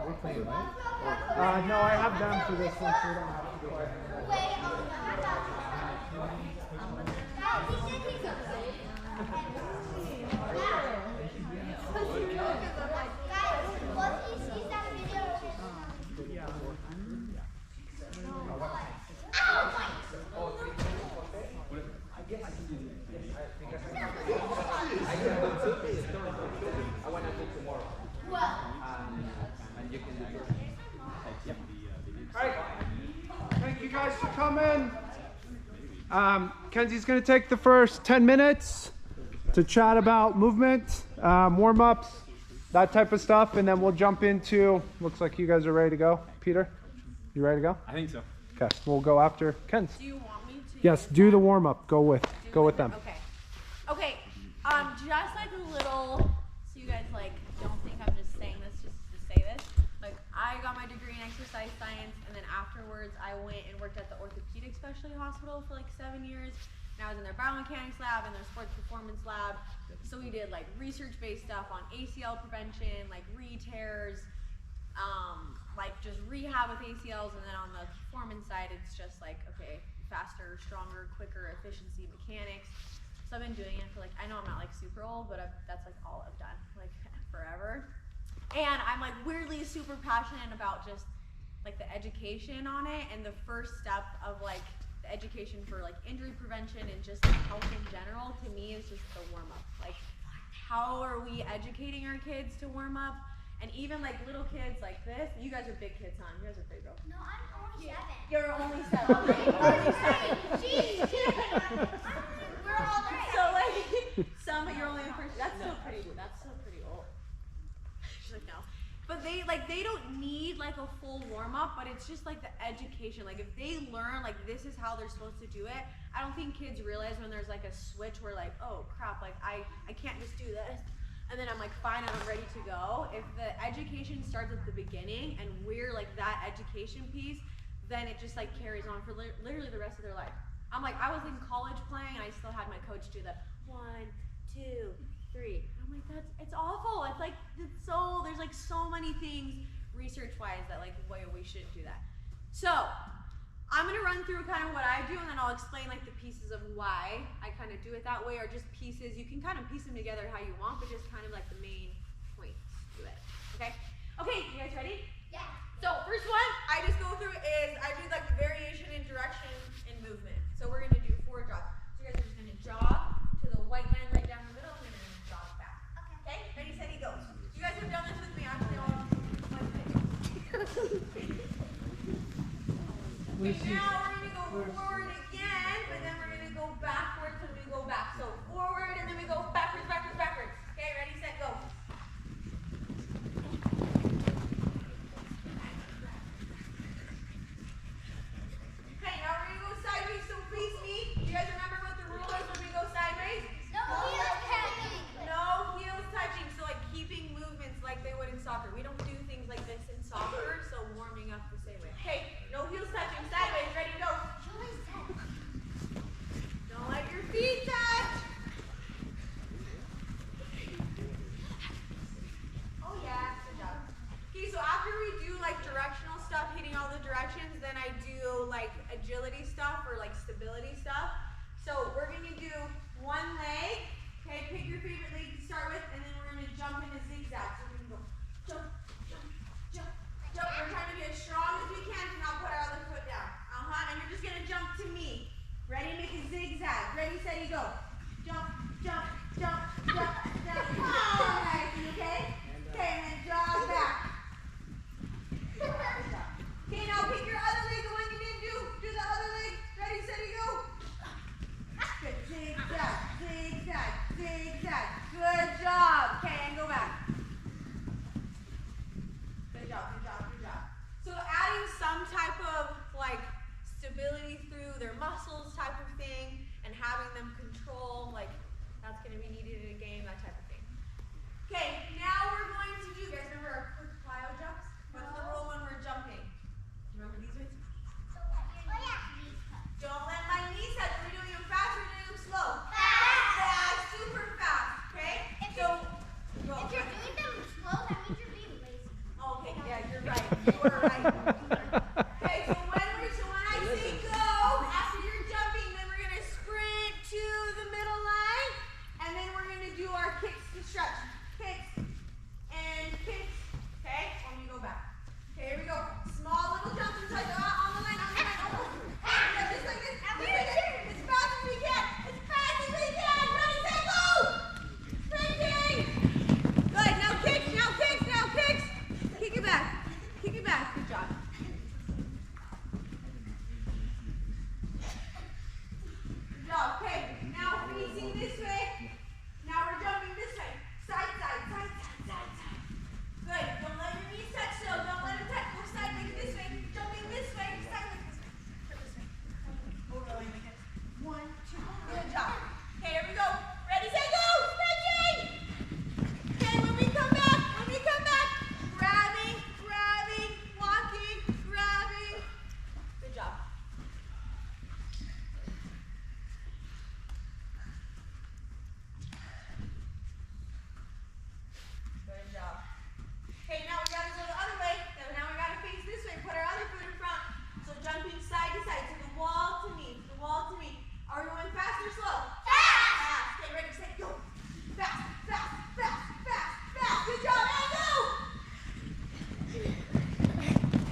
We're playing, right? No, I have them for this one, so we don't have to do it. I want to do tomorrow. And you can do yours. All right. Thank you guys for coming. Kenzie's going to take the first 10 minutes to chat about movement, warm-ups, that type of stuff, and then we'll jump into, looks like you guys are ready to go. Peter, you ready to go? I think so. Okay, we'll go after Kenz. Do you want me to? Yes, do the warm-up. Go with them. Okay. Okay. Just like a little, so you guys like don't think I'm just saying this just to say this. Like I got my degree in exercise science, and then afterwards I went and worked at the orthopedic specialty hospital for like 7 years. And I was in their biomechanics lab and their sports performance lab. So we did like research-based stuff on ACL prevention, like re-tears, like just rehab with ACLs, and then on the performance side, it's just like, okay, faster, stronger, quicker, efficiency, mechanics. So I've been doing it for like, I know I'm not like super old, but that's like all I've done, like forever. And I'm like weirdly super passionate about just like the education on it, and the first step of like the education for like injury prevention and just like health in general to me is just the warm up. Like how are we educating our kids to warm up? And even like little kids like this, you guys are big kids, huh? You guys are big girls. No, I'm only 7. You're only 7. Only 7. Jeez. We're all right. So like some you're only the first. That's still pretty old. She's like no. But they don't need like a full warm up, but it's just like the education. Like if they learn like this is how they're supposed to do it, I don't think kids realize when there's like a switch where like, oh crap, like I can't just do this. And then I'm like, fine, and I'm ready to go. If the education starts at the beginning and we're like that education piece, then it just like carries on for literally the rest of their life. I'm like, I was in college playing and I still had my coach do the 1, 2, 3. I'm like, it's awful. It's like, there's like so many things research-wise that like, why we shouldn't do that. So, I'm gonna run through kind of what I do, and then I'll explain like the pieces of why I kind of do it that way, or just pieces. You can kind of piece them together how you want, but just kind of like the main points to it. Okay? Okay, you guys ready? Yeah. So first one I just go through is I do like variation in direction and movement. So we're gonna do 4 jogs. So you guys are just gonna jog to the white line right down the middle, and then you're gonna jog back. Okay? Ready, steady, go. You guys have done this with me. I'm still on one thing. Okay, now we're gonna go forward again, but then we're gonna go backwards when we go back. So forward, and then we go backwards, backwards, backwards. Okay, ready, set, go. Okay, now we're gonna go sideways, so face me. You guys remember what the rule is when we go sideways? No heels touching. No heels touching, so like keeping movements like they would in soccer. We don't do things like this in soccer, so warming up the same way. Okay, no heels touching, sideways, ready, go. Julie's 10. Don't let your feet touch. Oh yeah, good job. Okay, so after we do like directional stuff, hitting all the directions, then I do like agility stuff or like stability stuff. So we're gonna do one leg. Okay, pick your favorite leg to start with, and then we're gonna jump into zigzags. So we're gonna go jump, jump, jump, jump. We're trying to be as strong as we can to not put our other foot down. And you're just gonna jump to me. Ready? Make a zigzag. Ready, steady, go. Jump, jump, jump, jump, jump. Oh, nice. You okay? Okay, and then jog back. Okay, now pick your other leg, the one you didn't do. Do the other leg. Ready, steady, go. Good. Zigzag, zigzag, zigzag. Good job. Okay, and go back. Good job, good job, good job. So adding some type of like stability through their muscles type of thing, and having them control, like that's going to be needed in a game, that type of thing. Okay, now we're going to do, you guys remember our quick plyo jumps? What's the rule when we're jumping? Remember these ones? Don't let my knees touch. We're doing them fast, we're doing them slow. Fast, super fast, okay? If you're doing them slow, that means you're being lazy. Okay, yeah, you're You were right. Okay, so when I say go, after you're jumping, then we're gonna sprint to the middle line, and then we're gonna do our kicks to stretch. Kicks and kicks. Okay, when we go back. Okay, here we go. Small little jumps until you're on the line, Hey, just like this, as fast as we can. As fast as we can. Ready, set, go! Sprinting! Good, now kicks, now kicks, now kicks. Kick it back. Kick it back. Good job. Good job. Okay, now facing this way. Now we're jumping this way. Side, side, side, side, side, side. Good. Don't let your knees touch still. Don't let them touch. Go sideways this way. Jumping this way. Sideways this way. Turn this way. Overlay like this. 1, 2. Good job. Okay, here we go. Ready, set, go! Stretching! Okay, when we come back, grabbing, grabbing, walking, grabbing. Good job. Good job. Okay, now we gotta go the other way. Now we gotta face this way. Put our other foot in front. So jumping side to side. So the wall to me. The wall to me. Are we going fast or slow? Fast! Fast. Okay, ready, set, go. Fast, fast, fast, fast, fast. Good job, and go!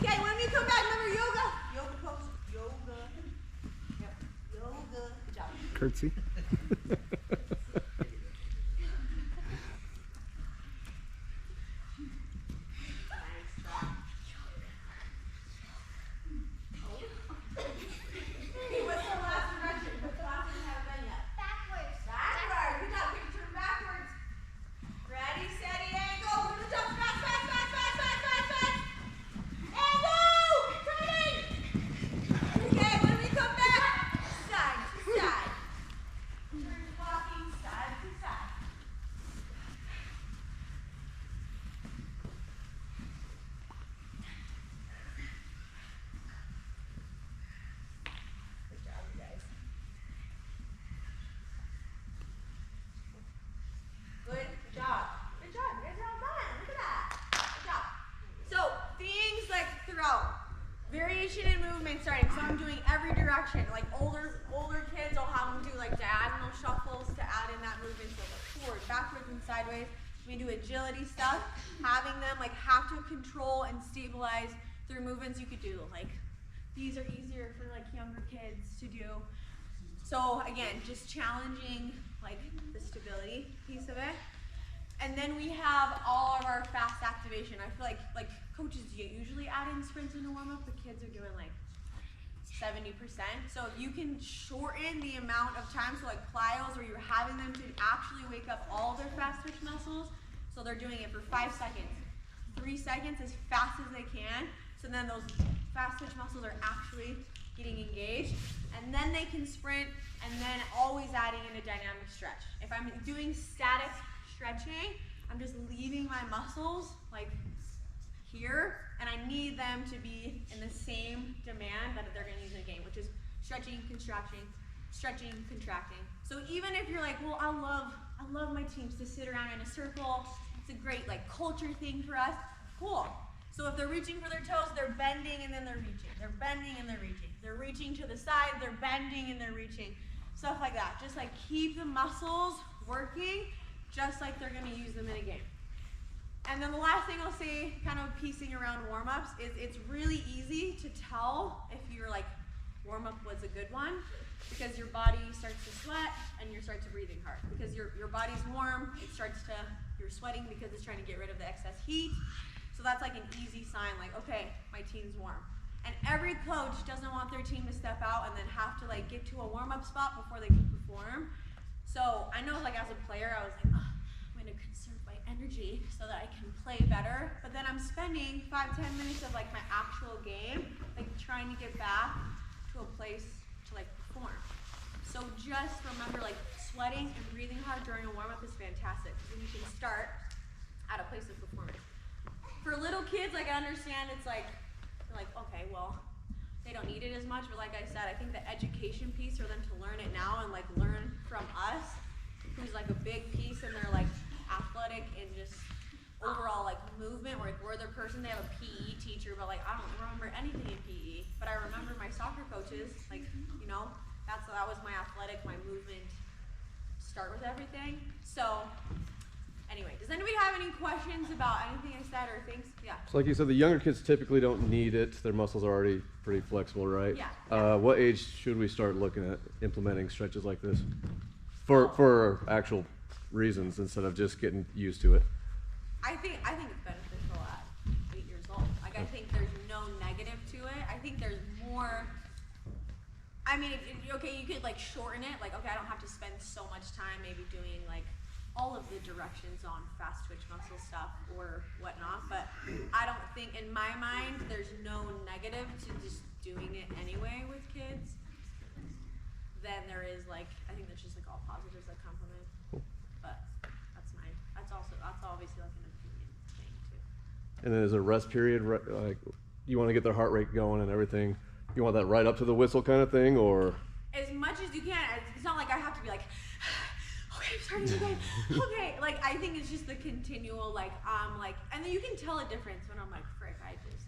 Okay, when we come back, remember yoga. Yoga pose. Yoga. Yep. Yoga. Good job. Curtsy. Okay, what's the last direction? What's the last one we haven't done yet? Backwards. Backward. Good job. Okay, turn backwards. Ready, steady, and go. We're gonna jump fast, fast, fast, fast, fast, fast, fast. And go! Turning. Okay, when we come back, side to side. Turn walking side to side. Good job, you guys. Good job. Good job. You guys are all done. Look at that. Good job. So things like throughout. Variation in movement starting. So I'm doing every direction. Like older kids, I'll have them do like diagonal shuffles to add in that movement. So like forward, backwards, and sideways. We do agility stuff. Having them like have to control and stabilize through movements you could do. Like these are easier for like younger kids to do. So again, just challenging like the stability piece of it. And then we have all of our fast activation. I feel like coaches usually add in sprints in a warm-up. The kids are doing like 70%. So you can shorten the amount of time. So like plyos, where you're having them to actually wake up all their fast twitch muscles. So they're doing it for 5 seconds, 3 seconds, as fast as they can. So then those fast twitch muscles are actually getting engaged. And then they can sprint, and then always adding in a dynamic stretch. If I'm doing static stretching, I'm just leaving my muscles like here, and I need them to be in the same demand that they're going to use in a game, which is stretching, contracting, stretching, contracting. So even if you're like, well, I love my teams to sit around in a circle. It's a great like culture thing for us. Cool. So if they're reaching for their toes, they're bending and then they're reaching. They're bending and they're reaching. They're reaching to the side, they're bending and they're reaching. Stuff like that. Just like keep the muscles working just like they're going to use them in a game. And then the last thing I'll say, kind of piecing around warm-ups, is it's really easy to tell if your like warm-up was a good one, because your body starts to sweat and you start to breathing hard. Because your body's warm, you're sweating because it's trying to get rid of the excess heat. So that's like an easy sign, like, okay, my team's warm. And every coach doesn't want their team to step out and then have to like get to a warm-up spot before they can perform. So I know like as a player, I was like, oh, I'm gonna conserve my energy so that I can play better. But then I'm spending 5-10 minutes of like my actual game, like trying to get back to a place to like perform. So just remember, like sweating and breathing hard during a warm-up is fantastic, because you can start at a place of performance. For little kids, like I understand it's like, they're like, okay, well, they don't need it as much, but like I said, I think the education piece for them to learn it now and like learn from us, who's like a big piece, and they're like athletic and just overall like movement, where we're the person, they have a PE teacher, but like I don't remember anything in PE, but I remember my soccer coaches, like, you know, that was my athletic, my movement start with everything. So anyway, does anybody have any questions about anything I said or things? Yeah. So like you said, the younger kids typically don't need it. Their muscles are already pretty flexible, right? Yeah. What age should we start looking at implementing stretches like this for actual reasons instead of just getting used to it? I think it's beneficial at 8 years old. Like I think there's no negative to it. I think there's more. I mean, okay, you could like shorten it. Like, okay, I don't have to spend so much time maybe doing like all of the directions on fast twitch muscle stuff or whatnot. But I don't think, in my mind, there's no negative to just doing it anyway with kids. Then there is like, I think there's just like all positives that come from it. But that's obviously like an opinion thing too. And then is a rest period, like you want to get their heart rate going and everything, you want that right up to the whistle kind of thing, or? As much as you can. It's not like I have to be like, okay, I'm starting again. Okay, like I think it's just the continual like, and then you can tell a difference when I'm like, frick,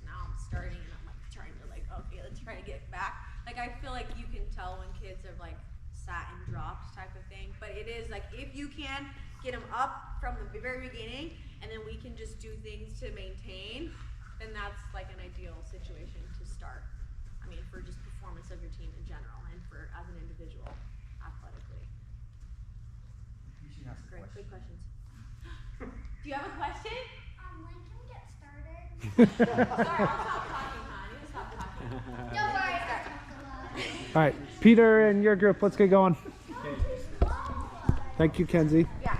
now I'm starting and I'm like trying to like, okay, let's try to get back. Like I feel like you can tell when kids have like sat and dropped type of thing. But it is like, if you can get them up from the very beginning and then we can just do things to maintain, then that's like an ideal situation to start. I mean, for just performance of your team in general and for as an individual athletically. You should ask a Great, question. good questions. Do you have a question? When can we get started? Sorry, I'll stop talking, hon. You just stop talking. Don't worry, I talk a lot. All right, Peter and your group, let's get going. Thank you, Kenzie. Yeah.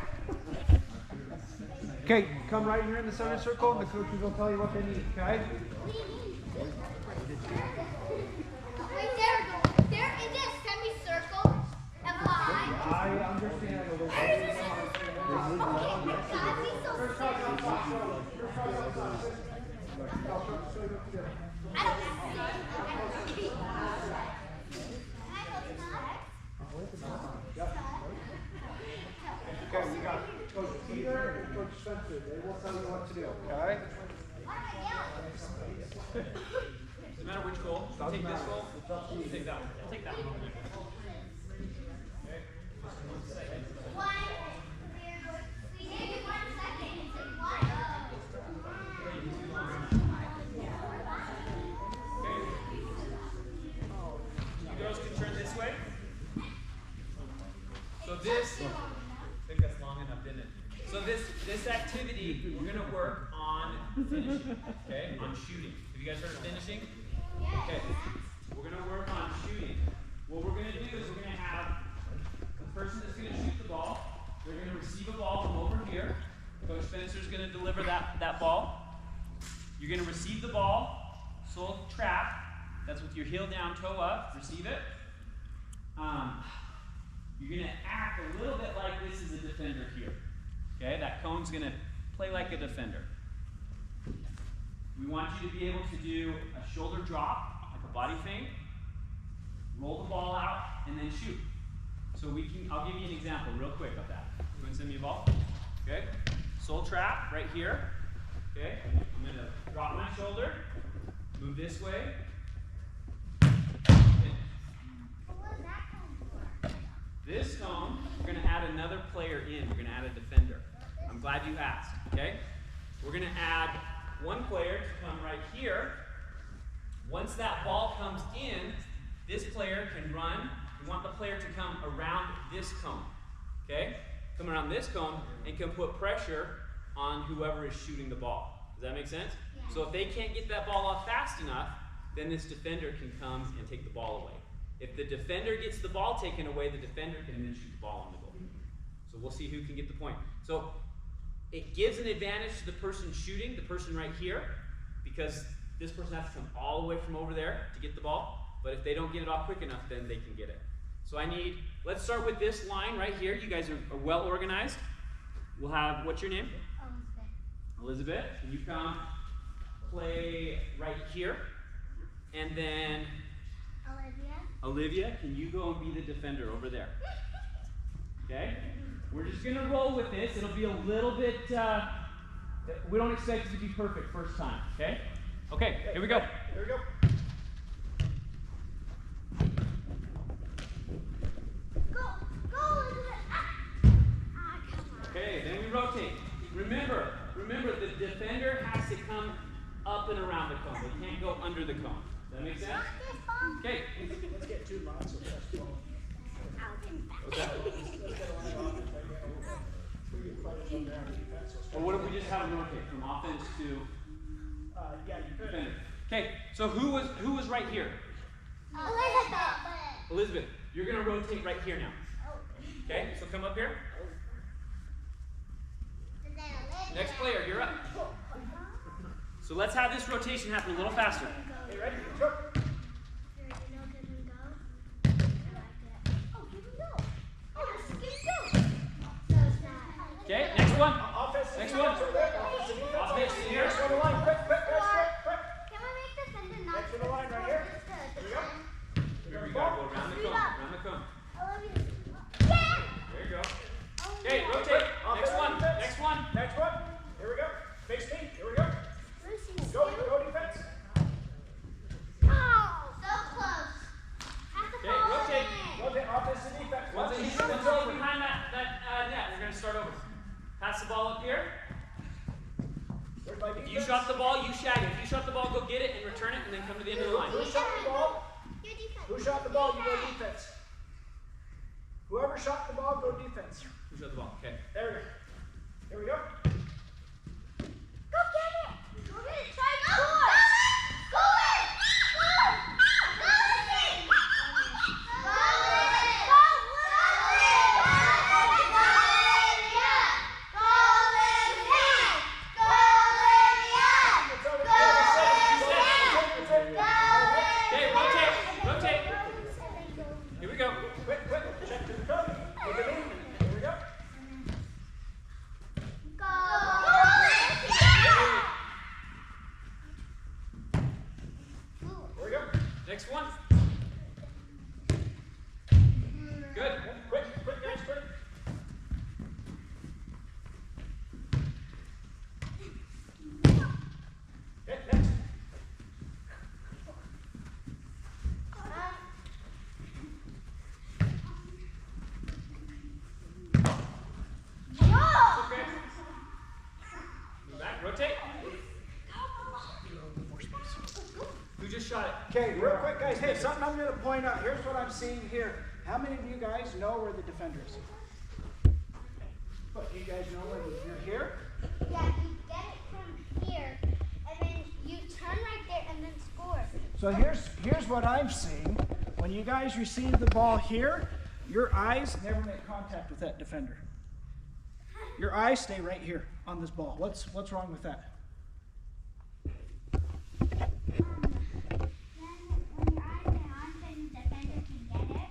Okay, come right here in the center circle and the coaches will tell you what they need, okay? Right there, there is a semicircle of line. I understand. Okay, God, he's so serious. I don't see. Okay, we got Coach Peter and Coach Spencer. They will tell you what to do, okay? Doesn't matter which goal. You take this goal. You take that one. I'll take that one. You girls can turn this way. So this, I think that's long enough, didn't it? So this activity, we're gonna work on finishing, okay? On shooting. Have you guys heard of finishing? Okay. We're gonna work on shooting. What we're gonna do is we're gonna have the person that's gonna shoot the ball. They're gonna receive a ball from over here. Coach Spencer's gonna deliver that ball. You're gonna receive the ball, sole trap. That's with your heel down, toe up. Receive it. You're gonna act a little bit like this is a defender here. Okay, that cone's gonna play like a defender. We want you to be able to do a shoulder drop, like a body feint, roll the ball out, and then shoot. So I'll give you an example real quick of that. Go ahead and send me a ball. Okay, sole trap right here. Okay, I'm gonna drop my shoulder, move this way. This cone, we're going to add another player in. We're going to add a defender. I'm glad you asked, okay? We're going to add one player to come right here. Once that ball comes in, this player can run. We want the player to come around this cone, okay? Come around this cone and can put pressure on whoever is shooting the ball. Does that make sense? Yeah. So if they can't get that ball off fast enough, then this defender can come and take the ball away. If the defender gets the ball taken away, the defender can then shoot the ball on the goal. So we'll see who can get the point. So it gives an advantage to the person shooting, the person right here, because this person has to come all the way from over there to get the ball. But if they don't get it off quick enough, then they can get it. So let's start with this line right here. You guys are well organized. We'll have, what's your name? Elizabeth. Can you come play right here? And then Olivia, can you go and be the defender over there? Okay? We're just going to roll with this. It'll be a little bit We don't expect it to be perfect first time, okay? Okay, here we go. Here we go. Okay, then we rotate. Remember, the defender has to come up and around the cone. They can't go under the cone. Does that make sense? Okay. Let's get 2 lines of basketball. What's that? Or what if we just have them rotate from offense to Yeah, you could. defender? Okay, so who was right here? Elizabeth, you're gonna rotate right here now. Okay, so come up here. Next player, you're up. So let's have this rotation happen a little faster. Okay, ready? Go. Okay, next one. Offense. Next one. Offense here. Next one, the line. Quick, quick, guys, quick. Can we make the defender not Next to the line right here. Here we go. Here we go. Go around the cone. Around the cone. Yeah! There you go. Okay, rotate. Next one. Next one. Next one. Here we go. Face me. Here we go. Go defense. Oh, so close. Have the Okay, ball rotate. in it. Rotate offense to defense. Once you get behind that net, we're gonna start over. Pass the ball up here. Where's my defense? You shot the ball, you shag it. If you shot the ball, go get it and return it, and then come to the end of the line. Who shot the ball? Your defense. Who shot the ball? You go defense. Whoever shot the ball, go defense. Who shot the ball? Okay. There we go. Here we go. Go get it. Go get it. Try to score. Score it. Score. Go with it. Go with it. Go Okay, rotate. Rotate. Here we go. Quick, quick. Check to the code. Look at me. Here we go. Here we go. Next one. Good. Quick, quick, guys, quick. Okay, next. Okay. Move back. Rotate. Who just shot it? Okay, real quick, guys. Hey, something I'm going to point out. Here's what I'm seeing here. How many of you guys know where the defender is? What, you guys know where you're here? Yeah, you get it from here, and then you turn right there and then score. So here's what I'm seeing. When you guys receive the ball here, your eyes never make contact with that defender. Your eyes stay right here on this ball. What's wrong with that? Then when your eyes are on, then the defender can get it.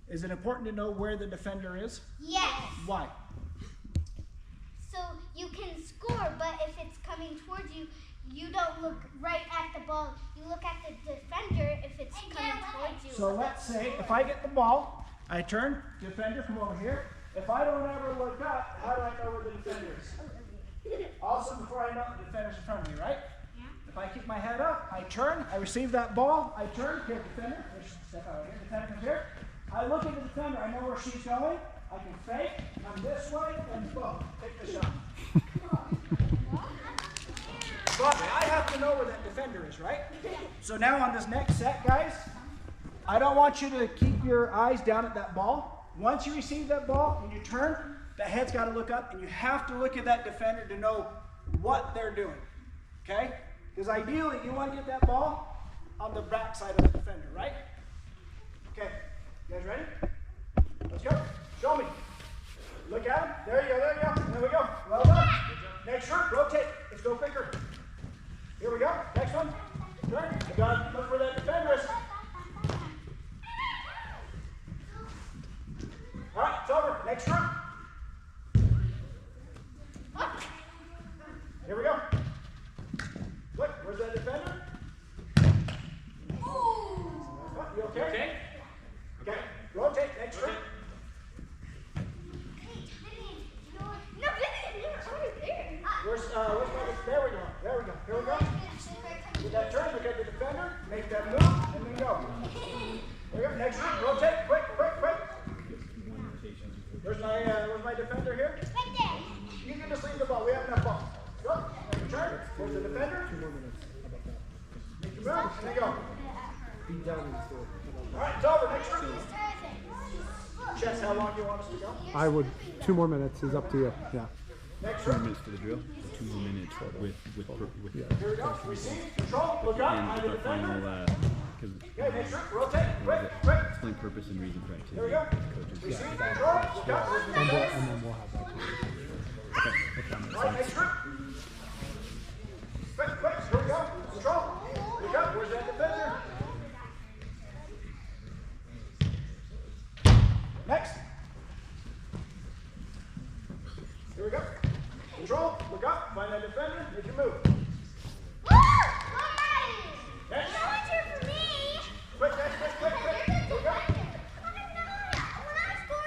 Is it important to know where the defender is? Yes. Why? So you can score, but if it's coming towards you, you don't look right at the ball. You look at the defender if it's coming towards you. So let's say if I get the ball, I turn, defender, come over here. If I don't ever look up, how do I know where the defender is? Also, before I know the defender's in front of me, right? Yeah. If I keep my head up, I turn, I receive that ball, I turn, here, defender, step out here, defender comes here. I look at the defender, I know where she's going, I can fake, I'm this way, and boom, take the shot. But I have to know where that defender is, right? So now on this next set, guys, I don't want you to keep your eyes down at that ball. Once you receive that ball, when you turn, the head's got to look up, and you have to look at that defender to know what they're doing, okay? Because ideally, you want to get that ball on the back side of the defender, right? Okay, you guys ready? Let's go. Show me. Look at him. There you go, there you go. There we go. Well done. Next group, rotate. Let's go quicker. Here we go. Next one. Turn. You got to look where that defender is. All right, it's over. Next group. Here we go. Look, where's that defender? You okay? Okay. Okay. Rotate. Next group. No, move, and then go. Beat down in the store. All right, it's over. Next group. Chess, how long do you want us to go? I would 2 more minutes is up to you. Yeah. Next 2 group. minutes for the drill, 2 more minutes with Here we go. Receive, control, look up, and find with the our final defender. because Okay, next group. Rotate. Quick, quick. explain purpose and reason for activity. Here we go. Coaches. Receive, control, look up. Where's the defender? And then we'll have that. All right, next group. Quick, quick. Here we go. Control. Look up. Where's that defender? Next. Here we go. Control. Look up. Find that defender. Make your move. Woo! Alright! Next. No one's here for me! Quick, quick, quick, quick, quick. Here we go.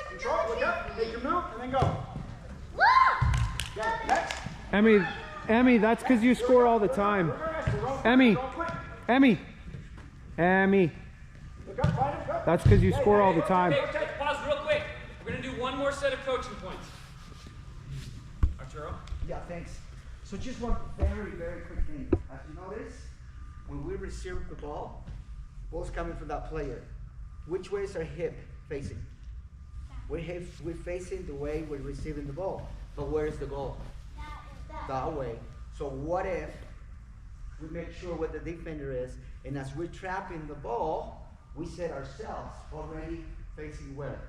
Control. Look up. Make your move, and then go. Woo! Okay. Next. Emmy, that's because you score all the time. Emmy, Emmy. Look up. Find him. Go. That's because you score all the time. Okay, pause real quick. We're gonna do one more set of coaching points. Arturo? Yeah, thanks. So just one very, very quick thing. As you notice, when we receive the ball's coming from that player. Which way is our hip facing? We're facing the way we're receiving the ball. But where is the goal? That way. So what if we make sure what the defender is, and as we're trapping the ball, we set ourselves already facing where?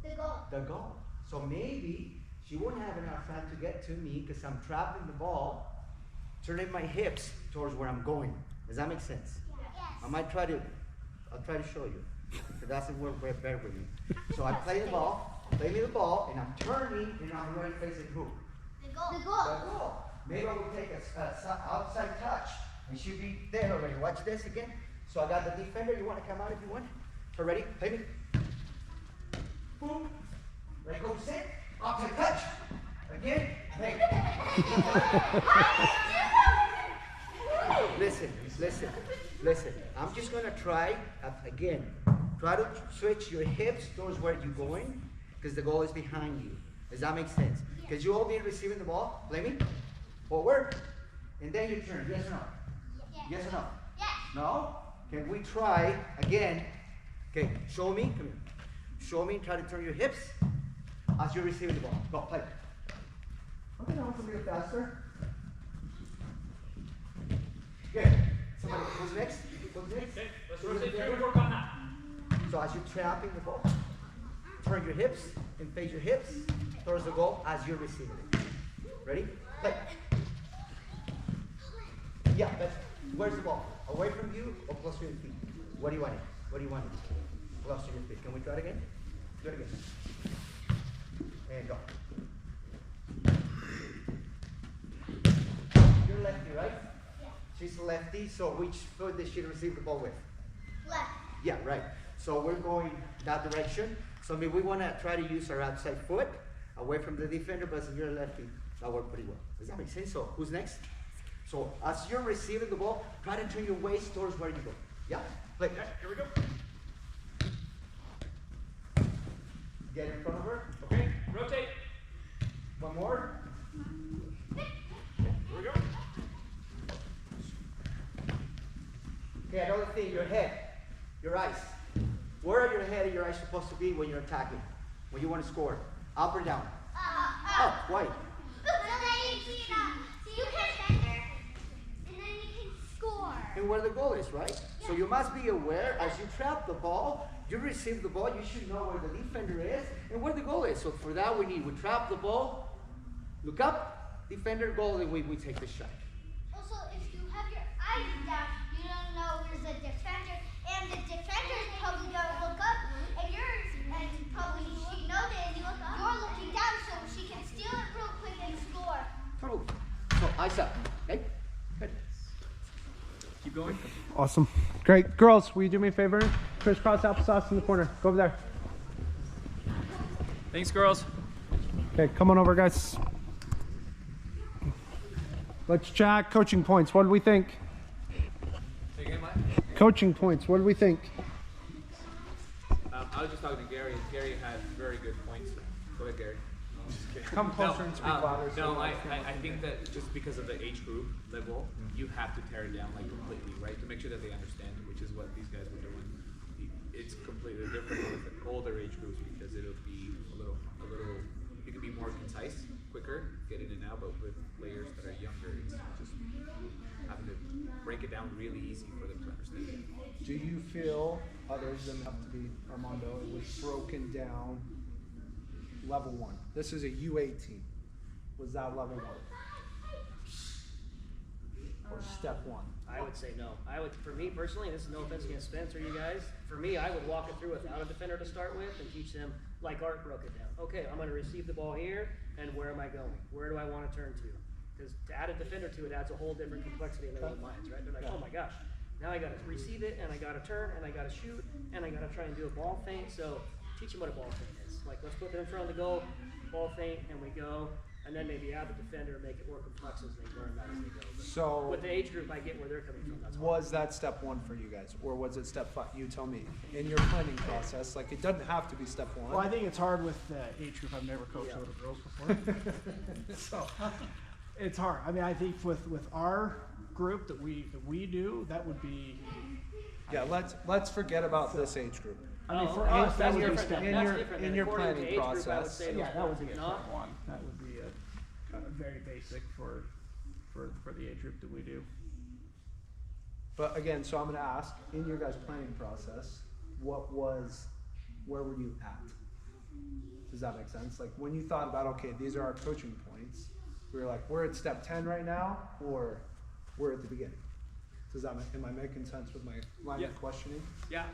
The goal. The goal. So maybe she won't have enough time to get to me because I'm trapping the ball, turning my hips towards where I'm going. Does that make sense? Yes. I'll try to show you. If it doesn't work, bear with me. So I play me the ball, and I'm turning, and I'm already facing who? The goal. The The goal. goal. Maybe I will take a outside touch, and she'll be there already. Watch this again. So I got the defender. You want to come out if you want? So ready? Play me. Boom. Let go, sit. Outside touch. Again. Hey. Listen. I'm just going to try, again, try to switch your hips towards where you're going, because the goal is behind you. Does that make sense? Because you all be receiving the ball. Play me. Forward. And then you turn. Yes or no? Yes or no? Yes. No? Can we try again? Okay, show me. Come here. Show me and try to turn your hips as you're receiving the ball. Go, play. Okay, now it's a little faster. Good. Somebody, who's next? Okay, let's rotate through and work on that. So as you're trapping the ball, turn your hips and face your hips towards the goal as you're receiving it. Ready? Play. Yeah, that's, where's the ball? Away from you or close to your feet? What do you want it? What do you want it? Close to your feet. Can we try it again? Do it again. And go. You're lefty, right? Yeah. She's a lefty, so which foot did she receive the ball with? Left. Yeah, right. So we're going that direction. So I mean, we want to try to use our outside foot away from the defender, but if you're a lefty, that worked pretty well. Does that make sense? So who's next? So as you're receiving the ball, try to turn your waist towards where you go. Yeah? Play. Yeah, here we go. Get in front of her. Okay, rotate. One more. Here we go. Okay, another thing, your head, your eyes. Where are your head and your eyes supposed to be when you're attacking? When you want to score? Up or down? Up. Why? So you can defender, and then you can score. And where the goal is, right? So you must be aware as you trap the ball, you receive the ball, you should know where the defender is and where the goal is. So for that we trap the ball, look up, defender, goal, and we take the shot. Also, if you have your eyes down, you don't know there's a defender, and the defender is probably gonna look up, and probably she knows it, and you're looking down, so she can steal it real quick and score. Totally. So eyes up. Okay? Good. Keep going. Awesome. Great. Girls, will you do me a favor? Crisscross applesauce in the corner. Go over there. Thanks, girls. Okay, come on over, guys. Let's chat coaching points. What do we think? Say again, Mike? Coaching points. What do we think? I was just talking to Gary, and Gary had very good points. Go ahead, Gary. Come closer and speak louder. No, I think that just because of the age group level, you have to tear it down like completely, right? To make sure that they understand, which is what these guys were doing. It's completely different with older age groups because it'll be a little, you can be more concise, quicker, get in and out, but with players that are younger, it's just having to break it down really easy for them to understand. Do you feel, other than have to be Armando, it was broken down level 1? This is a U18. Was that level 1? Or step 1? I would say no. For me personally, this is no offense against Spencer, you guys. For me, I would walk it through without a defender to start with and teach them like Art broke it down. Okay, I'm going to receive the ball here, and where am I going? Where do I want to turn to? Because to add a defender to it adds a whole different complexity in their own minds, right? They're like, oh my gosh, now I got to receive it, and I got to turn, and I got to shoot, and I got to try and do a ball feint. So teach them what a ball feint is. Like, let's put them in front of the goal, ball feint, and we go. And then maybe add the defender, make it more complex as they learn that as they go. But So with the age group, I get where they're coming from. That's all. was that step 1 for you guys? Or was it step 5? You tell me. In your planning process, like it doesn't have to be step 1. Well, I think it's hard with age group. I've never coached little girls before. So it's hard. I mean, I think with our group that we do, that would be. Yeah, let's forget about this age group. I mean, for us, that would be different. step That's one. different. in And your according to planning age group, I would process. say Yeah, that would be a not. step 1. That would be a very basic for the age group that we do. But again, so I'm going to ask, in your guys' planning process, where were you at? Does that make sense? Like when you thought about, okay, these are our coaching points, we were like, we're at step 10 right now, or we're at the beginning? Am I making sense with my line of questioning? Yeah,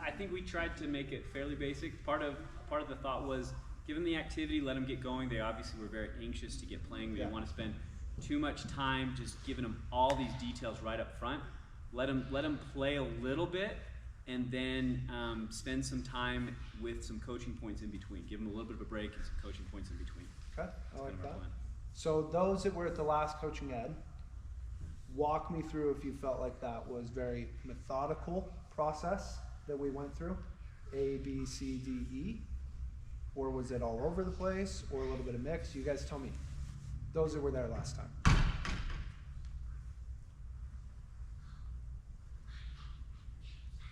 I think we tried to make it fairly basic. Part of the thought was give them the activity, let them get going. They obviously were very anxious to get playing. They didn't want to spend too much time just giving them all these details right up front. Let them play a little bit, and then spend some time with some coaching points in between. Give them a little bit of a break and some coaching points in between. Okay, I like kind of our that. plan. So those that were at the last coaching ed, walk me through if you felt like that was very methodical process that we went through, A, B, C, D, E, or was it all over the place, or a little bit of mix? You guys tell me. Those that were there last time. I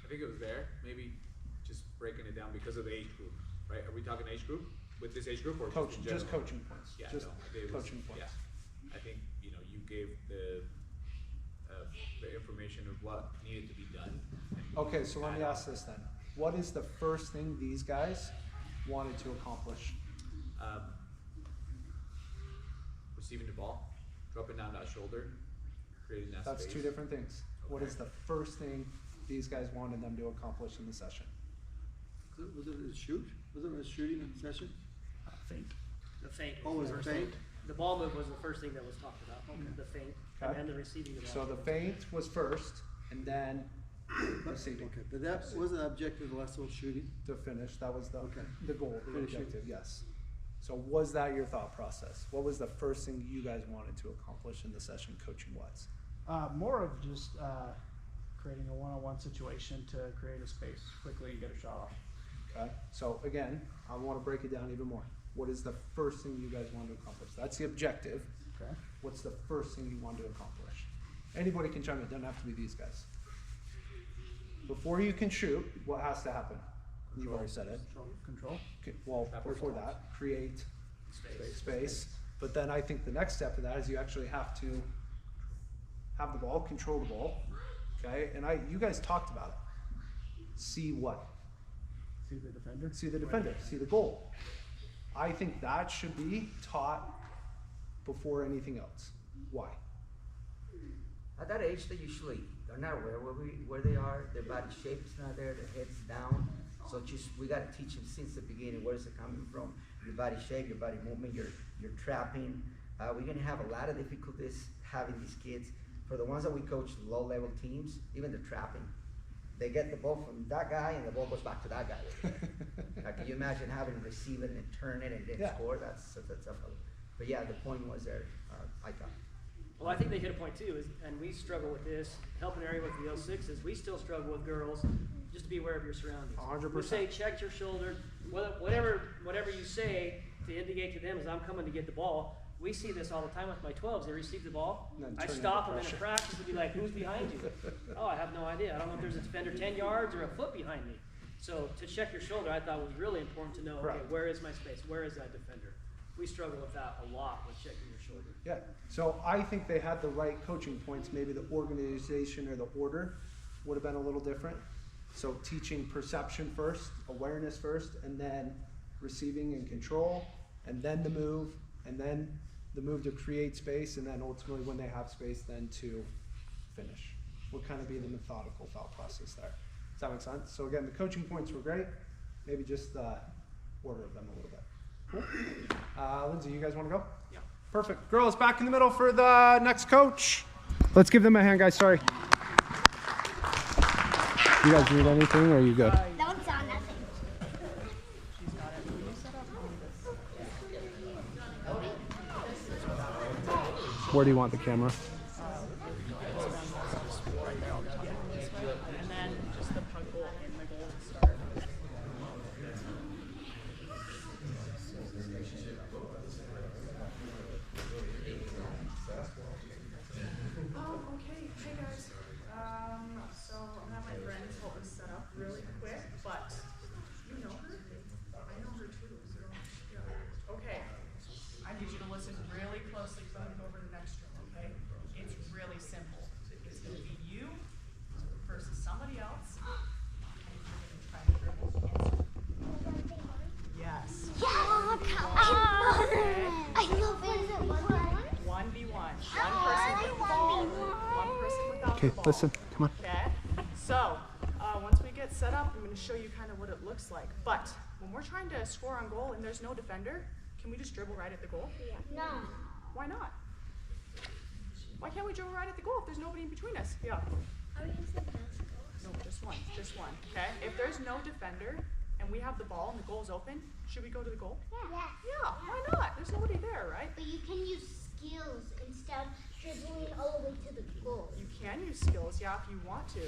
think it was there. Maybe just breaking it down because of the age group, right? Are we talking age group with this age group or Coaching, just in just general? coaching points. Yeah, Just no, it was, coaching points. Yeah, I think you gave the information of what needed to be done. Okay, so let me ask this then. What is the first thing these guys wanted to accomplish? Receiving the ball, dropping down that shoulder, creating that That's space. two different things. What is the first thing these guys wanted them to accomplish in the session? Was it a shoot? Was it a shooting session? Feint. The feint. Oh, was it First feint? thing. The ball move was the first thing that was talked about. The feint, Okay. and then the receiving the ball. So the feint was first, and then receiving. Okay, but that wasn't the objective, less of shooting. To finish, that was the goal, the Finish it. objective, yes. So was that your thought process? What was the first thing you guys wanted to accomplish in the session coaching wise? More of just creating a one-on-one situation to create a space quickly and get a shot off. Okay, so again, I want to break it down even more. What is the first thing you guys want to accomplish? That's the objective. Okay. What's the first thing you want to accomplish? Anybody can chime in, it doesn't have to be these guys. Before you can shoot, what has to happen? You've already said it. Control. Okay, well, before that, create space. But then I think the next step of that is you actually have to have the ball, control the ball. Okay, and you guys talked about it. See what? See the defender. See the defender, see the goal. I think that should be taught before anything else. Why? At that age, they usually are not aware where they are. Their body shape is not there. Their head's down. So we got to teach them since the beginning. Where is it coming from? Your body shape, your body movement, your trapping. We're gonna have a lot of difficulties having these kids. For the ones that we coach, low-level teams, even the trapping. They get the ball from that guy, and the ball goes back to that guy. Can you imagine having to receive it and turn it and then score? That's a. But yeah, the point was there. I thought. Well, I think they hit a point too, and we struggle with this. Helping area with the L6s, we still struggle with girls. Just to be aware of your surroundings. 100%. We say check your shoulder, whatever you say, to indicate to them as I'm coming to get the ball. We see this all the time with my 12s. They receive the ball. And then I turn stop into them in a pressure. practice and be like, who's behind you? Oh, I have no idea. I don't know if there's a defender 10 yards or a foot behind me. So to check your shoulder, I thought was really important to know, okay, Right. where is my space? Where is that defender? We struggle with that a lot with checking your shoulder. Yeah, so I think they had the right coaching points. Maybe the organization or the order would have been a little different. So teaching perception first, awareness first, and then receiving and control, and then the move, and then the move to create space, and then ultimately when they have space, then to finish. Would kind of be the methodical thought process there. Does that make sense? So again, the coaching points were great. Maybe just the order of them a little bit. Cool. Lindsay, you guys want to go? Yeah. Perfect. Girls, back in the middle for the next coach. Let's give them a hand, guys. Sorry. You guys need anything, or are you good? Don't sound nothing. Where do you want the camera? And then just the puck goal in the goal to start. Okay, hey guys. So I'm gonna have my friends help us set up really quick, but you know her? I know her too. So, yeah. Okay. I need you to listen really closely because I'm gonna go over the next drill, okay? It's really simple. It's gonna be you versus somebody else. And you're gonna try to dribble and yes. Yeah, come on. I love it. 1v1. One person with the ball. One person without Okay, the ball. listen, come on. Okay. So once we get set up, I'm going to show you kind of what it looks like. But when we're trying to score on goal and there's no defender, can we just dribble right at the goal? No. Why not? Why can't we dribble right at the goal if there's nobody in between us? Yeah. No, just one. Just one. Okay. If there's no defender and we have the ball and the goal's open, should we go to the goal? Yeah. Yeah. Why not? There's nobody there, right? But you can use skills instead of dribbling all the way to the goal. You can use skills, yeah, if you want to.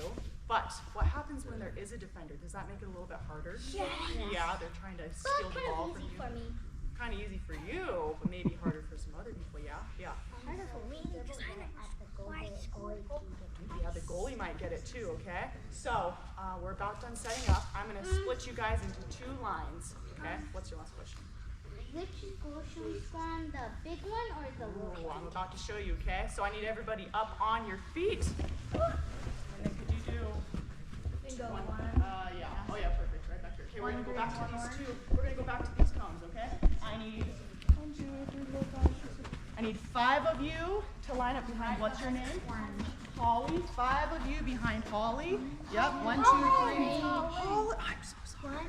But what happens when there is a defender? Does that make it a little bit harder? Yeah. Yeah, they're trying to steal the ball from you. for me. Kind of easy for you, but maybe harder for some other people. Yeah, yeah. Harder for me because I'm at the goal. Yeah, the goalie might get it too. Okay. So we're about done setting up. I'm gonna split you guys into 2 lines. Okay. What's your last question? Which goal should we score on, the big one or the little Oh, one? I'm about to show you. Okay. So I need everybody up on your feet. And then could you do? One. Yeah. Oh yeah, perfect. Right back here. Okay, we're gonna go back to these 2. We're gonna go back to these cones. Okay. I need 1, 2, 3, 4, 5, 6, 7. I need 5 of you to line up behind. What's your name? Holly. 5 of you behind Holly. Yep. 1, 2, 3. Holly. I'm so sorry. 1,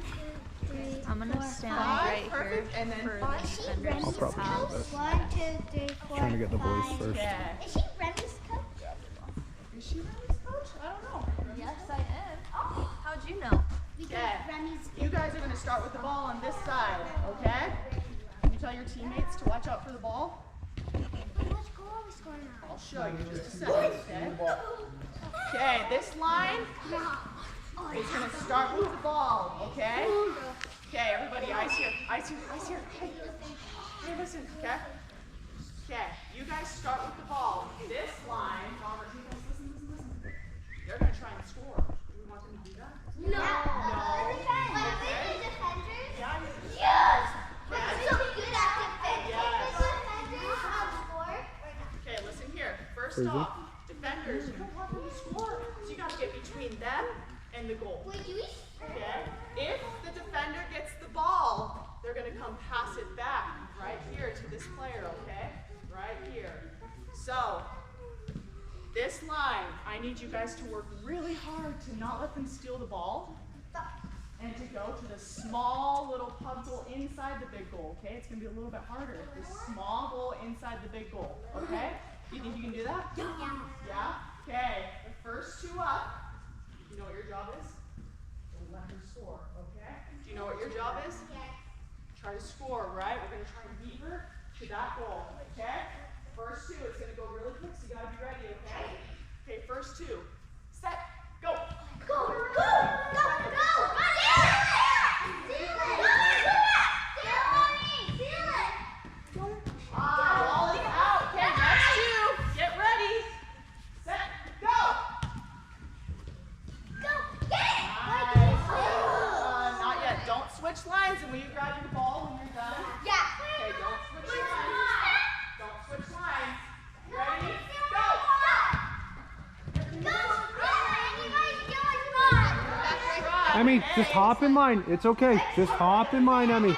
2, 3. I'm gonna stand 5. right Perfect. here And then for 5. the Is she defender's Remy's probably house. do that. 1, 2, 3, 4, Trying to get the boys 5. first. Yeah. Is she Remy's coach? Is she Remy's coach? I don't know. Yes, I am. Oh, how'd you know? Because Yeah. Remy's You guys are going to start with the ball on this side, okay? You tell your teammates to watch out for the ball. Which goal are we scoring on? I'll show you in just a second, okay? Okay, this line is going to start with the ball, okay? Okay, everybody, eyes here, eyes here, eyes here. Hey, listen, okay? Okay, you guys start with the ball. This line, listen. They're going to try and score. Do we want them to do that? No. No. But if they're defenders? Yeah. Yes. We're so good at defending. Yes. If the defenders have score. Okay, listen here. First Crazy. off, defenders, you don't want them to score. So you got to get between them and the goal. Wait, do we? Okay? If the defender gets the ball, they're going to come pass it back right here to this player, okay? Right here. So, this line, I need you guys to work really hard to not let them steal the ball and to go to the small little pub goal inside the big goal, okay? It's going to be a little bit harder. The small goal inside the big goal, okay? You think you can do that? Yeah. Yeah? Okay, the first 2 up, you know what your job is? Don't let her score, okay? Do you know what your job is? Try to score, right? We're going to try and beat her to that goal, okay? First 2, it's going to go really quick, so you got to be ready, okay? Okay, first 2. Set, go! Go, go, go, go! Yeah! Do it! Do it! Emmy, just hop in line. It's okay. Just hop in line, Emmy.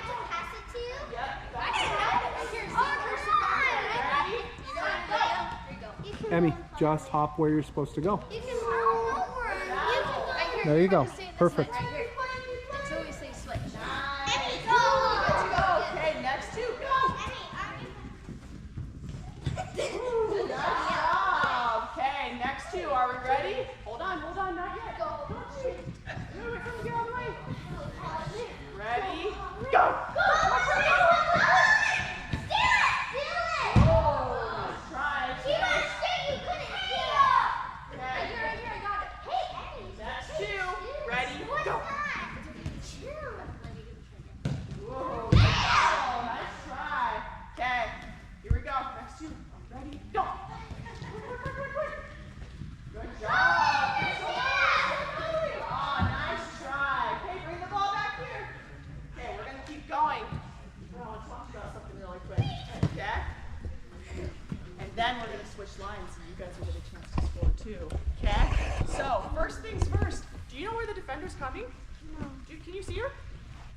Emmy, just hop where you're supposed to go. There you go. Perfect. Until we say switch. Let's go. Okay, next two, go. Good job. Okay, next two. Are we ready? Hold on, not yet. Go. Wait for me to get out of the way. Ready? Go. Then we're going to switch lines and you guys will get a chance to score too. Okay? So, first things first. Do you know where the defender's coming? No. Can you see her?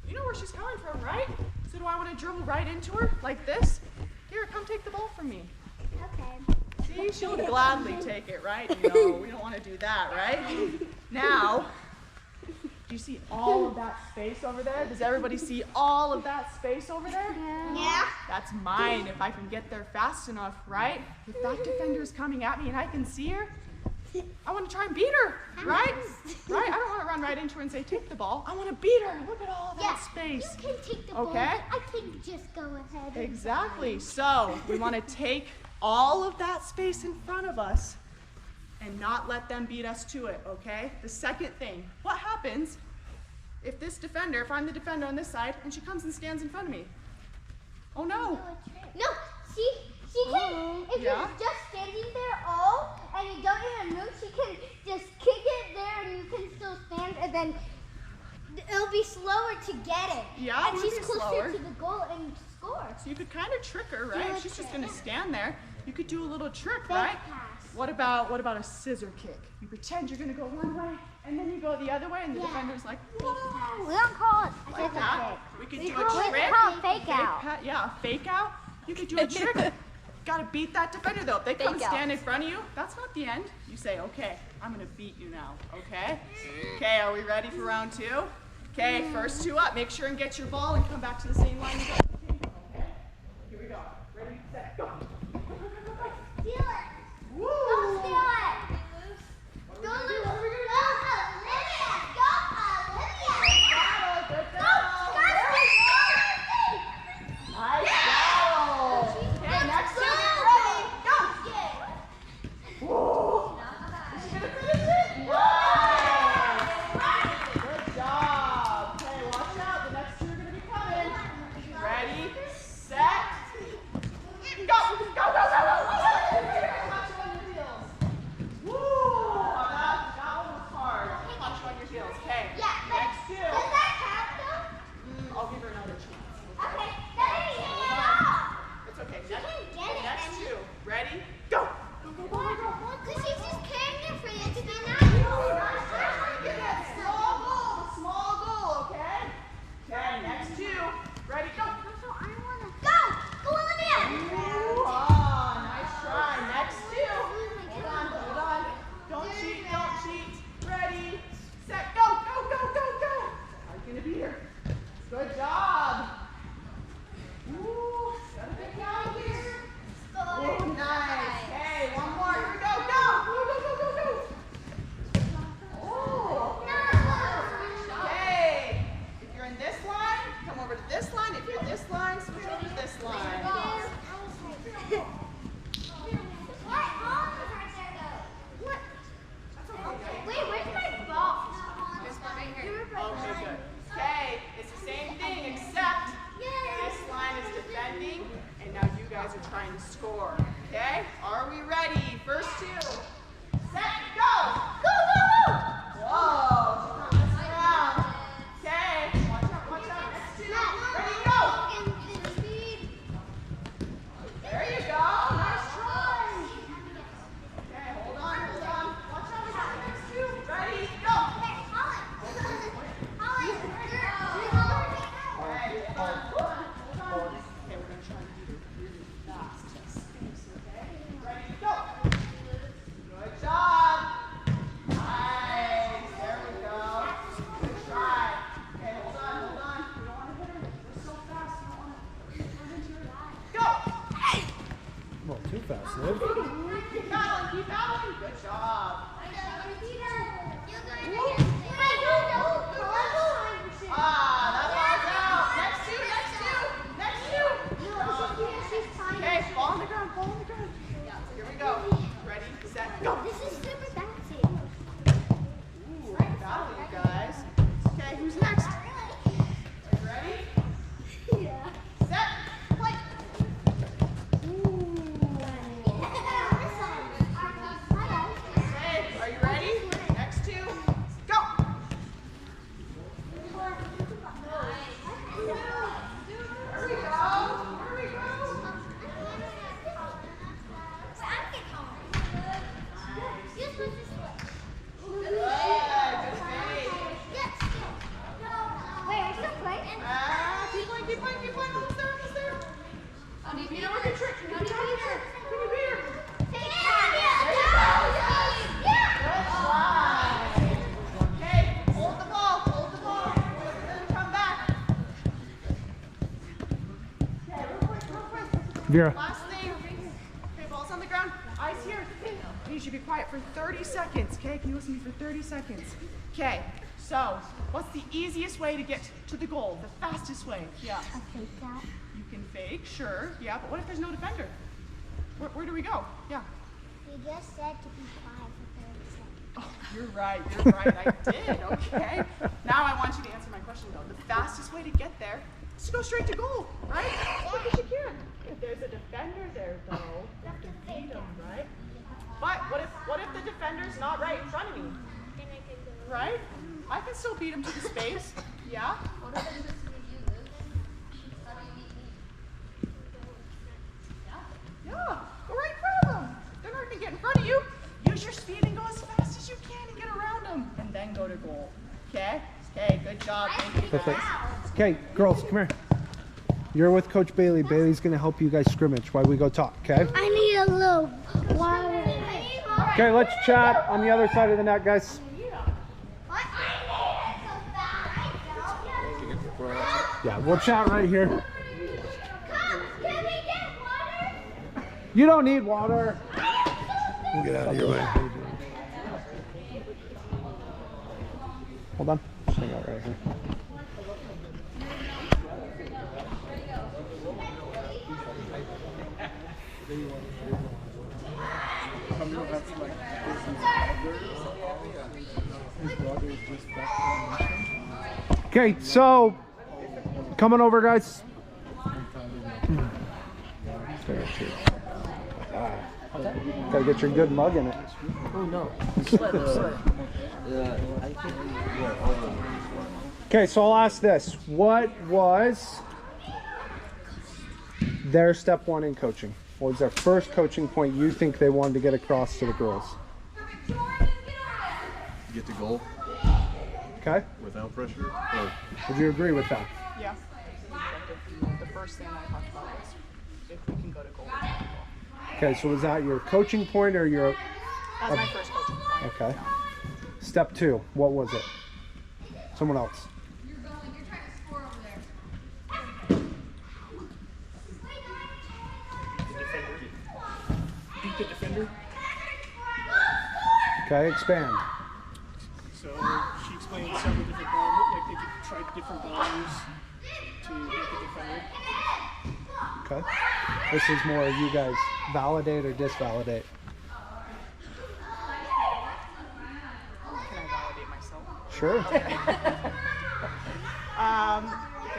You know where she's coming from, right? So do I want to dribble right into her like this? Here, come take the ball from me. Okay. See, she'll gladly take it, right? No, we don't want to do that, right? Now, do you see all of that space over there? Does everybody see all of that space over there? Yeah. That's mine if I can get there fast enough, right? If that defender's coming at me and I can see her, I want to try and beat her, right? Right? I don't want to run right into her and say, take the ball. I want to beat her. Look at all that space. You can take the ball. Okay? I can just go ahead. Exactly. So we want to take all of that space in front of us and not let them beat us to it, okay? The second thing, what happens if this defender, if I'm the defender on this side, and she comes and stands in front of me? Oh no. No, she can, if Yeah? you're just standing there all, and you don't even move, she can just kick it there and you can still stand, and then it'll be slower to get it. Yeah, it and would she's be closer slower. to the goal and score. So you could kind of trick her, right? Do a If she's just trick. gonna stand there, you could do a little trick, Fake right? pass. What about a scissor kick? You pretend you're gonna go one way, and then you go the other way, and the defender's like, whoa. We don't call it Like that. We could do a call trick. it fake out. Yeah, fake out. You could do a trick. Gotta beat that defender though. If they come and Fake out. stand in front of you, that's not the end. You say, okay, I'm gonna beat you now, okay? Okay, are we ready for round two? Okay, first two up. Make sure and get your ball and come back to the same line you got. Okay, here we go. Ready, set, go. Steal it. Woo! Don't steal it. Don't lose. Go, Olivia. Go, Olivia. Good Go, battle. Nice battle. Okay, next two, get ready. Go. Woo! Is she gonna finish it? Nice. Good job. Okay, watch out. The next two are gonna be coming. Ready, set, go. Keep battling, keep battling. Good job. That ball's out. Next two, next two, next two. Okay, ball on the ground, ball on the ground. Here we go. Ready, set, go. This is super bouncy. Ooh, battle, you guys. Okay, who's next? Are you ready? Yeah. Set, play. Okay, are you ready? Next two, go. Here we go. Here we go. Good, good fade. Wait, are you still playing? Keep playing, keep playing, keep playing. Almost there, almost there. Beat her with your trick. Can you beat her? Can you beat her? There you go. Yes. Good try. Okay, hold the ball, hold the ball. Then come back. Okay, real quick. Vera. Last thing. Okay, ball's on the ground. Eyes here. You should be quiet for 30 seconds, okay? Can you listen to me for 30 seconds? Okay, so what's the easiest way to get to the goal? The fastest way? Yeah. You can fake, sure. Yeah, but what if there's no defender? Where do we go? Yeah. You just said to be quiet for 30 seconds. Oh, you're right, you're right. I did, okay. Now I want you to answer my question though. The fastest way to get there is to go straight to goal, right? Look at you can. If there's a defender there though, you have to beat him, right? But what if the defender's not right in front of me? Right? I can still beat him to the space. Yeah? Yeah, go right in front of them. They're not gonna get in front of you. Use your speed and go as fast as you can and get around them. And then go to goal. Okay? Okay, good job. Thank you guys. Perfect. Okay, girls, come here. You're with Coach Bailey. Bailey's going to help you guys scrimmage while we go talk, okay? I need a little water. Okay, let's chat on the other side of the net, guys. Yeah, we'll chat right here. Can we get water? You don't need water. We'll get out of your way. Hold on. Just hang out right here. Okay, so coming over, guys. Gotta get your good mug in it. Oh no. Okay, so I'll ask this. What was their step one in coaching? What was their first coaching point you think they wanted to get across to the girls? Get the goal Okay, without pressure. Or would you agree with that? Yeah. The first thing I talked about was if we can go to goal. Okay, so was that your coaching point or your... That's my first coaching point. Okay. Step two, what was it? Someone else. Beat the defender. Okay, expand. So she explained several different balls, like they could try different balls to hit the defender. Okay. This is more you guys validate or disvalidate. Can I validate myself? Sure. Okay,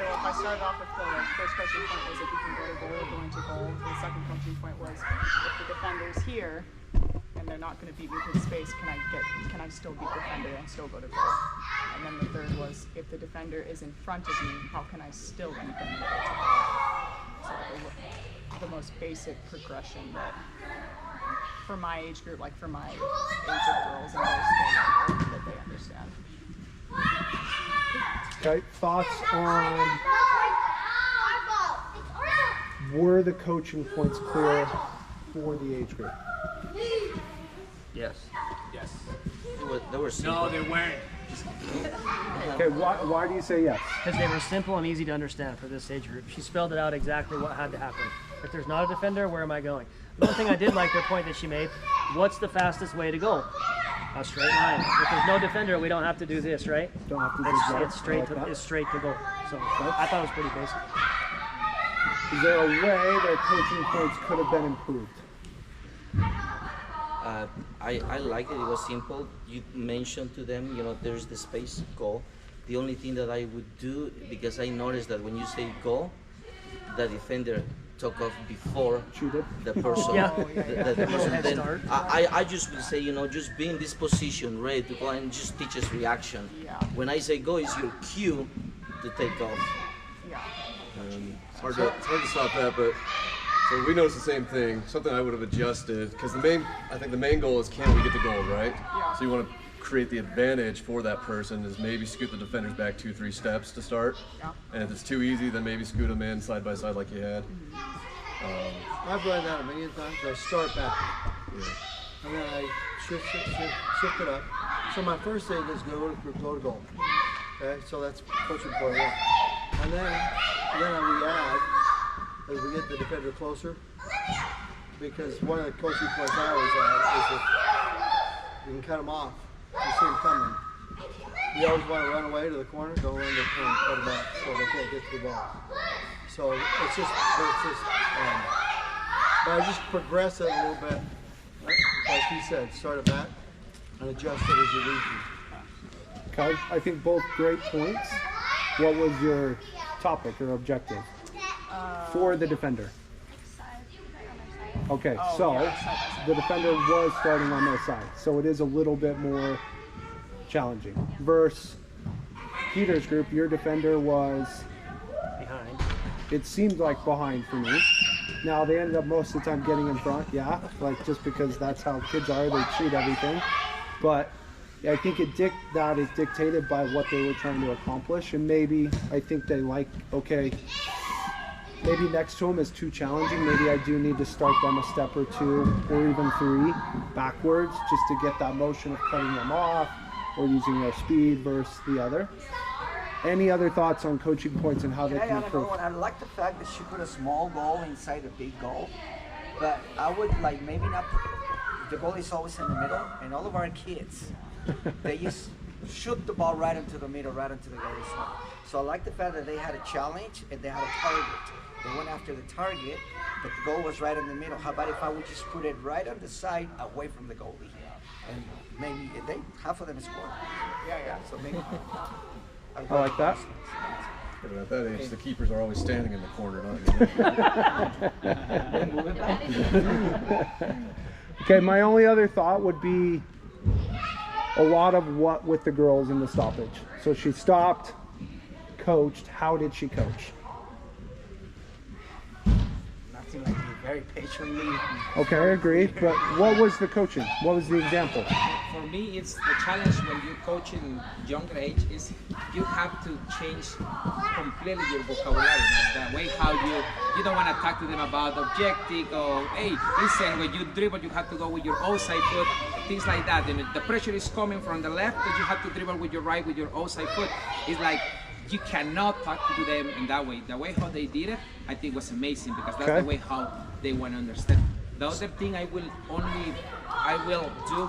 well, if I started off with the first coaching point was if you can go to goal, going to goal. The second coaching point was if the defender's here and they're not going to beat me to the space, can I still beat the defender and still go to goal? And then the third was if the defender is in front of me, how can I still beat them and go to goal? So the most basic progression that for my age group, like for my age of girls and those that they understand. Okay, thoughts on were the coaching points clear for the age group? Yes. Yes. They were simple. No, they weren't. Okay, why do you say yes? Because they were simple and easy to understand for this age group. She spelled it out exactly what had to happen. If there's not a defender, where am I going? One thing I did like their point that she made, what's the fastest way to go? A straight line. If there's no defender, we don't have to do this, right? Don't have to do It's straight to go. So I thought it was pretty basic. Is there a way that coaching points could have been improved? I like it. It was simple. You mentioned to them, there's the space, go. The only thing that I would do, because I noticed that when you say go, the defender took off before the person. The person. Then I just would say, just be in this position, ready to go, and just teach us reaction. When I say go, it's your cue to take off. It's hard to stop that, but so we noticed the same thing. Something I would have adjusted, because I think the main goal is, can we get the goal, right? Yeah. So you want to create the advantage for that person is maybe scoot the defenders back 2-3 steps to start. Yeah. And if it's too easy, then maybe scoot them in side by side like you had. I've done that a million times. I start back. Yeah. And then I shift it up. So my first thing is go to goal. Okay, so that's coaching point one. And then we add as we get the defender closer. Because one of the coaching points I always add is that you can cut them off. You see them coming. You always want to run away to the corner, don't run to the corner, cut them off so they can't get to the ball. So it's just but I just progress it a little bit. Like he said, start it back and adjust it as you need to. Okay, I think both great points. What was your topic or objective for the defender? Okay, so the defender was starting on their side, so it is a little bit more challenging. Versus Peter's group, your defender was Behind. it seemed like behind for me. Now they ended up most of the time getting in front, like just because that's how kids are, they treat everything. But I think that is dictated by what they were trying to accomplish, and maybe I think they like, okay, maybe next to them is too challenging. Maybe I do need to start them a step or two, or even 3 backwards, just to get that motion of cutting them off or using their speed versus the other. Any other thoughts on coaching points and how they can improve? I like the fact that she put a small goal inside a big goal, but I would maybe not put, the goal is always in the middle, and all of our kids, they just shoot the ball right into the middle, right into the goal. So I like the fact that they had a challenge and they had a target. They went after the target, but the goal was right in the middle. How about if I would just put it right on the side, away from the goalie, and maybe half of them scored. Yeah. So maybe. I like that. But at that age, the keepers are always standing in the corner, not Okay, my only other thought would be a lot of what with the girls in the stoppage. So she stopped, coached. How did she coach? Nothing like very patiently. Okay, I agree. But what was the coaching? What was the example? For me, it's the challenge when you coach in younger age is you have to change completely your vocabulary. The way how you don't want to talk to them about objective or, hey, listen, when you dribble, you have to go with your outside foot, things like that. And the pressure is coming from the left, but you have to dribble with your right, with your outside foot. It's like you cannot talk to them in that way. The way how they did it, I think was amazing because that's the way how they want to understand. The other thing I will do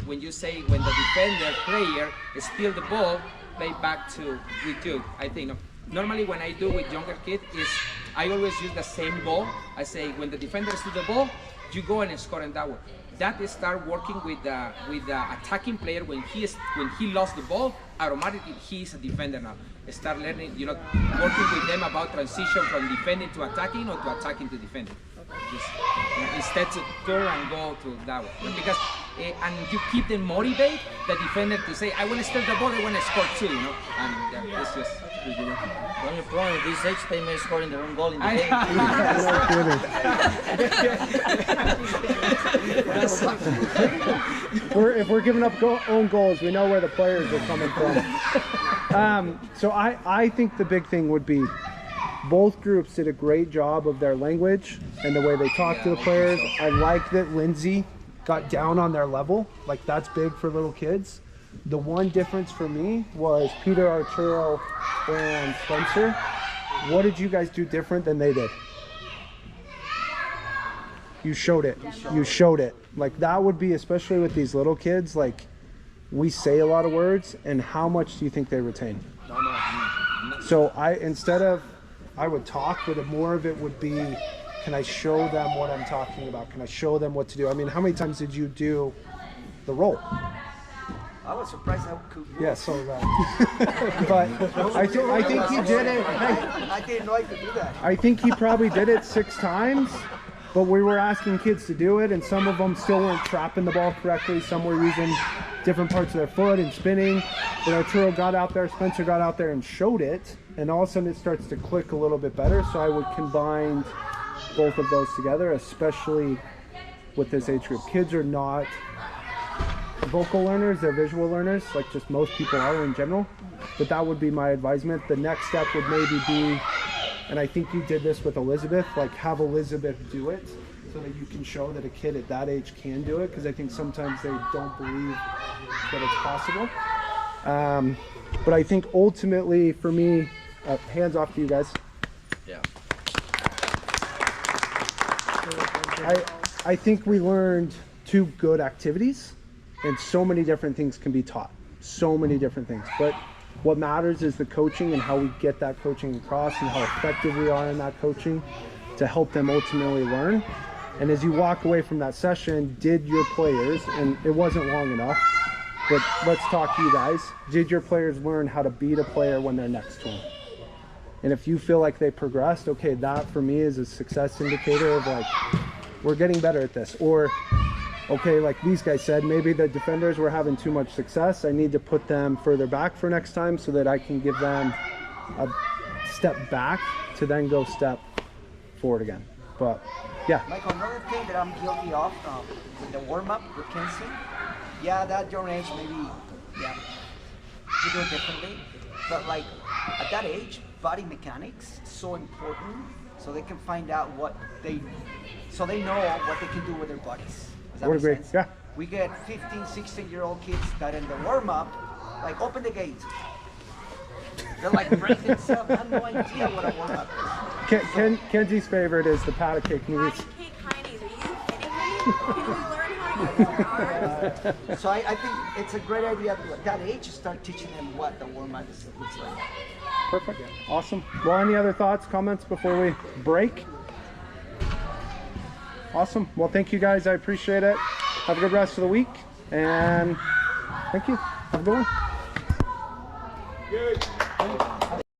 when you say when the defender player steal the ball, play back to with you. I think normally when I do with younger kids is I always use the same ball. I say when the defender steal the ball, you go and score in that way. That is start working with the attacking player when he lost the ball. Automatically he is a defender now. Start learning, working with them about transition from defending to attacking or to attacking to defending. Just, instead to turn and go to that way. Because and you keep them motivate the defender to say, I want to steal the ball, I want to score too, And it's just. The only problem at this age, they may score in their own goal in the game. If we're giving up own goals, we know where the players are coming from. So I think the big thing would be both groups did a great job of their language and the way they talk to the players. I like that Lindsay got down on their level. Like, that's big for little kids. The one difference for me was Peter, Arturo, and Spencer. What did you guys do different than they did? You showed it. You showed it. Like that would be, especially with these little kids, like we say a lot of words, and how much do you think they retain? So I would talk, but more of it would be, can I show them what I'm talking about? Can I show them what to do? I mean, how many times did you do the roll? I was surprised how cool. Yeah, so but I think he did it. I didn't know I could do that. I think he probably did it 6 times, but we were asking kids to do it, and some of them still weren't trapping the ball correctly. Some were using different parts of their foot and spinning. But Arturo got out there, Spencer got out there and showed it, and all of a sudden it starts to click a little bit better. So I would combine both of those together, especially with this age group. Kids are not vocal learners, they're visual learners, like just most people are in general. But that would be my advisement. The next step would maybe be, and I think you did this with Elizabeth, like have Elizabeth do it so that you can show that a kid at that age can do it, because I think sometimes they don't believe that it's possible. But I think ultimately for me, hands off to you guys. Yeah. I think we learned 2 good activities, and so many different things can be taught. So many different things. But what matters is the coaching and how we get that coaching across and how effective we are in that coaching to help them ultimately learn. And as you walk away from that session, did your players, and it wasn't long enough, but let's talk to you guys, did your players learn how to beat a player when they're next to them? And if you feel like they progressed, okay, that for me is a success indicator of like, we're getting better at this. Or, okay, like these guys said, maybe the defenders were having too much success. I need to put them further back for next time so that I can give them a step back to then go step forward again. But yeah. Michael, another thing that I'm guilty of with the warm-up with Kenzie, yeah, that your age maybe, yeah, you do it differently. But like at that age, body mechanics is so important, so they can find out so they know what they can do with their bodies. Does that make sense? Yeah. We get 15, 16-year-old kids that in the warm-up, like open the gate. They're like break themselves. I have no idea what a warm-up is. Kenzie's favorite is the patty cake knees. Patty cake high knees. Are you kidding me? Can we learn how to use our arms? So I think it's a great idea at that age to start teaching them what the warm-up looks like. Perfect. Awesome. Well, any other thoughts, comments before we break? Awesome. Well, thank you guys. I appreciate it. Have a good rest of the week. And thank you. Have a good one. Good.